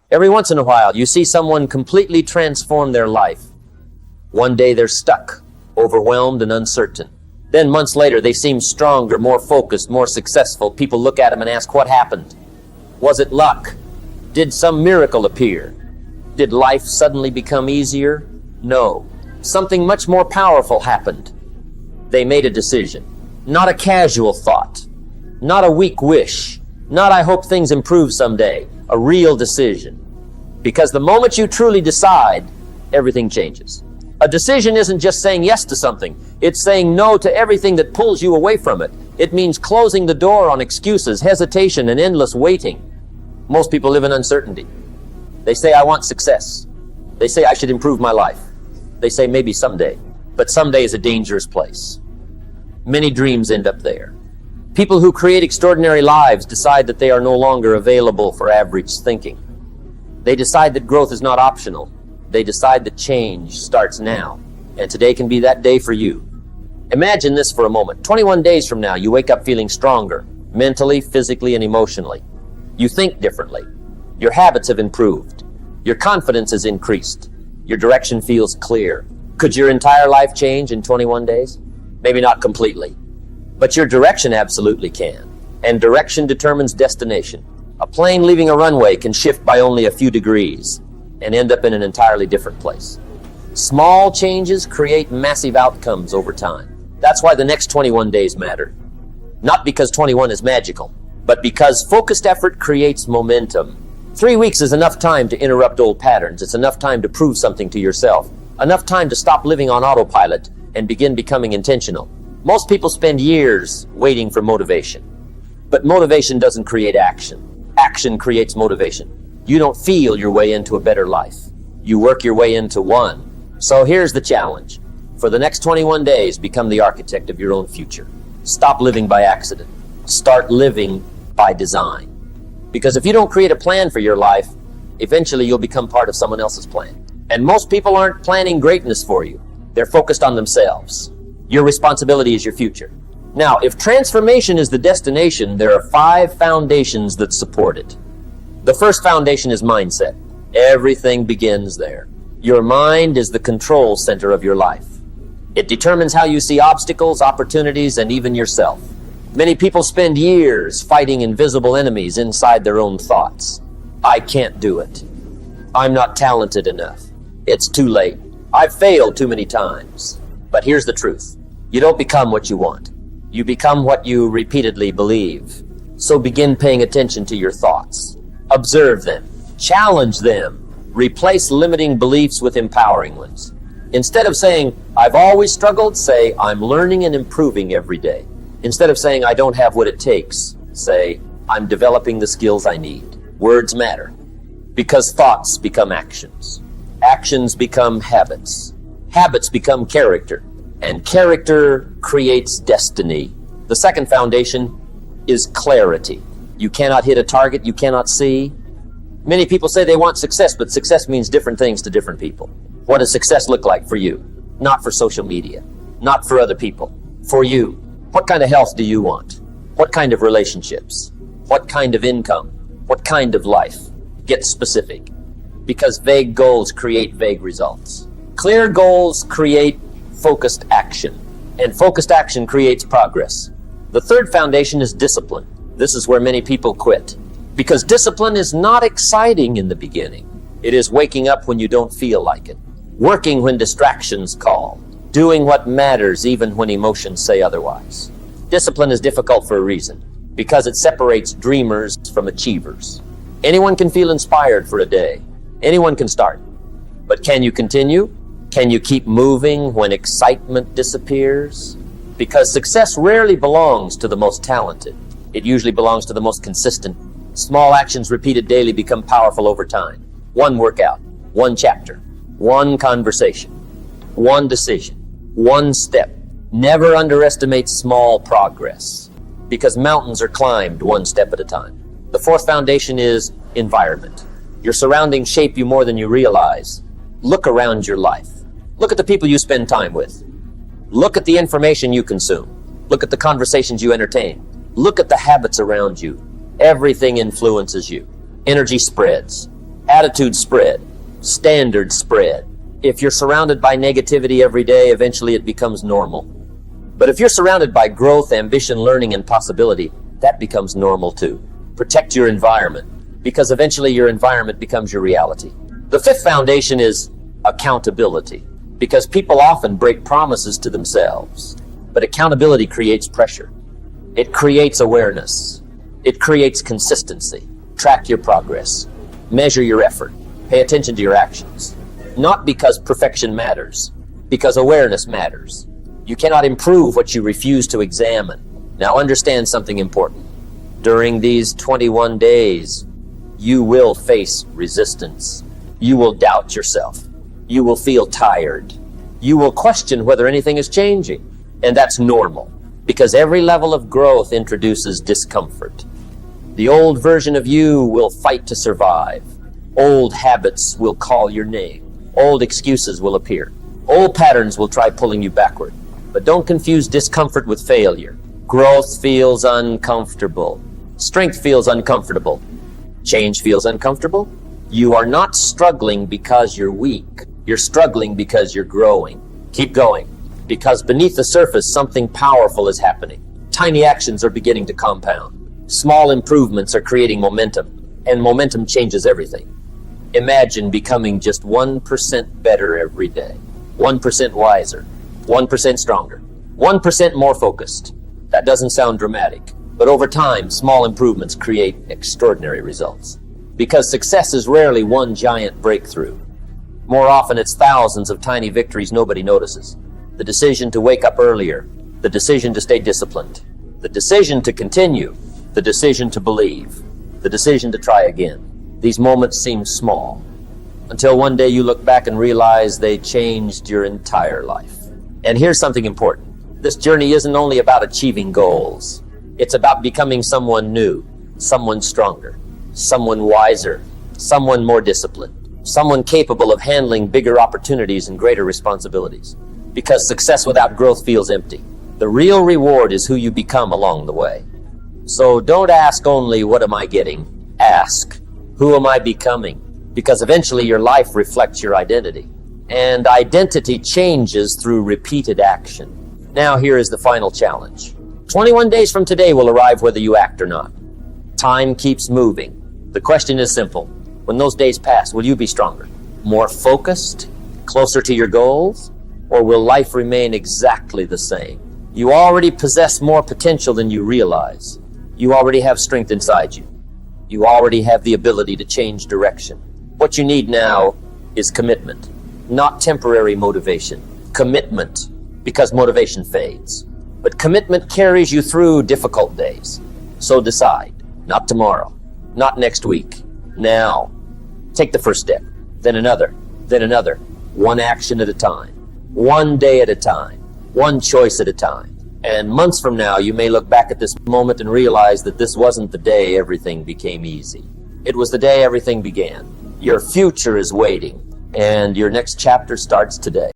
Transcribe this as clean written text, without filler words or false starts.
Every once in a while, you see someone completely transform their life. One day they're stuck, overwhelmed, and uncertain. Then months later, they seem stronger, more focused, more successful. People look at them and ask, what happened? Was it luck? Did some miracle appear? Did life suddenly become easier? No. Something much more powerful happened. They made a decision. Not a casual thought. Not a weak wish. Not I hope things improve someday. A real decision. Because the moment you truly decide, everything changes. A decision isn't just saying yes to something. It's saying no to everything that pulls you away from it. It means closing the door on excuses, hesitation, and endless waiting. Most people live in uncertainty. They say, I want success. They say, I should improve my life. They say, maybe someday. But someday is a dangerous place. Many dreams end up there. People who create extraordinary lives decide that they are no longer available for average thinking. They decide that growth is not optional. They decide that change starts now. And today can be that day for you. Imagine this for a moment. 21 days from now, you wake up feeling stronger, mentally, physically, and emotionally. You think differently. Your habits have improved. Your confidence has increased. Your direction feels clear. Could your entire life change in 21 days? Maybe not completely. But your direction absolutely can. And direction determines destination. A plane leaving a runway can shift by only a few degrees and end up in an entirely different place. Small changes create massive outcomes over time. That's why the next 21 days matter. Not because 21 is magical, but because focused effort creates momentum. 3 weeks is enough time to interrupt old patterns. It's enough time to prove something to yourself. Enough time to stop living on autopilot and begin becoming intentional. Most people spend years waiting for motivation. But motivation doesn't create action. Action creates motivation. You don't feel your way into a better life. You work your way into one. So here's the challenge. For the next 21 days, become the architect of your own future. Stop living by accident. Start living by design. Because if you don't create a plan for your life, eventually you'll become part of someone else's plan. And most people aren't planning greatness for you. They're focused on themselves. Your responsibility is your future. Now, if transformation is the destination, there are 5 foundations that support it. The first foundation is mindset. Everything begins there. Your mind is the control center of your life. It determines how you see obstacles, opportunities, and even yourself. Many people spend years fighting invisible enemies inside their own thoughts. I can't do it. I'm not talented enough. It's too late. I've failed too many times. But here's the truth. You don't become what you want. You become what you repeatedly believe. So begin paying attention to your thoughts. Observe them. Challenge them. Replace limiting beliefs with empowering ones. Instead of saying, I've always struggled, say, I'm learning and improving every day. Instead of saying, I don't have what it takes, say, I'm developing the skills I need. Words matter. Because thoughts become actions. Actions become habits. Habits become character. And character creates destiny. The second foundation is clarity. You cannot hit a target you cannot see. Many people say they want success, but success means different things to different people. What does success look like for you? Not for social media. Not for other people. For you. What kind of health do you want? What kind of relationships? What kind of income? What kind of life? Get specific. Because vague goals create vague results. Clear goals create focused action. And focused action creates progress. The third foundation is discipline. This is where many people quit. Because discipline is not exciting in the beginning. It is waking up when you don't feel like it. Working when distractions call. Doing what matters even when emotions say otherwise. Discipline is difficult for a reason. Because it separates dreamers from achievers. Anyone can feel inspired for a day. Anyone can start. But can you continue? Can you keep moving when excitement disappears? Because success rarely belongs to the most talented. It usually belongs to the most consistent. Small actions repeated daily become powerful over time. One workout, one chapter, one conversation, one decision, one step. Never underestimate small progress, because mountains are climbed one step at a time. The fourth foundation is environment. Your surroundings shape you more than you realize. Look around your life. Look at the people you spend time with. Look at the information you consume. Look at the conversations you entertain. Look at the habits around you. Everything influences you. Energy spreads. Attitudes spread. Standards spread. If you're surrounded by negativity every day, eventually it becomes normal. But if you're surrounded by growth, ambition, learning, and possibility, that becomes normal too. Protect your environment, because eventually your environment becomes your reality. The fifth foundation is accountability, because people often break promises to themselves. But accountability creates pressure. It creates awareness. It creates consistency. Track your progress. Measure your effort. Pay attention to your actions. Not because perfection matters, because awareness matters. You cannot improve what you refuse to examine. Now understand something important. During these 21 days, you will face resistance. You will doubt yourself. You will feel tired. You will question whether anything is changing. And that's normal, because every level of growth introduces discomfort. The old version of you will fight to survive. Old habits will call your name. Old excuses will appear. Old patterns will try pulling you backward. But don't confuse discomfort with failure. Growth feels uncomfortable. Strength feels uncomfortable. Change feels uncomfortable. You are not struggling because you're weak. You're struggling because you're growing. Keep going, because beneath the surface, something powerful is happening. Tiny actions are beginning to compound. Small improvements are creating momentum, and momentum changes everything. Imagine becoming just 1% better every day. 1% wiser. 1% stronger. 1% more focused. That doesn't sound dramatic, but over time, small improvements create extraordinary results. Because success is rarely one giant breakthrough. More often, it's thousands of tiny victories nobody notices. The decision to wake up earlier. The decision to stay disciplined. The decision to continue. The decision to believe. The decision to try again. These moments seem small, until one day you look back and realize they changed your entire life. And here's something important. This journey isn't only about achieving goals. It's about becoming someone new, someone stronger, someone wiser, someone more disciplined, someone capable of handling bigger opportunities and greater responsibilities. Because success without growth feels empty. The real reward is who you become along the way. So don't ask only, what am I getting? Ask, who am I becoming? Because eventually your life reflects your identity. And identity changes through repeated action. Now here is the final challenge. 21 days from today will arrive whether you act or not. Time keeps moving. The question is simple. When those days pass, will you be stronger, more focused, closer to your goals, or will life remain exactly the same? You already possess more potential than you realize. You already have strength inside you. You already have the ability to change direction. What you need now is commitment, not temporary motivation. Commitment, because motivation fades. But commitment carries you through difficult days. So decide, not tomorrow, not next week, now. Take the first step, then another, one action at a time, one day at a time, one choice at a time. And months from now, you may look back at this moment and realize that this wasn't the day everything became easy. It was the day everything began. Your future is waiting, and your next chapter starts today.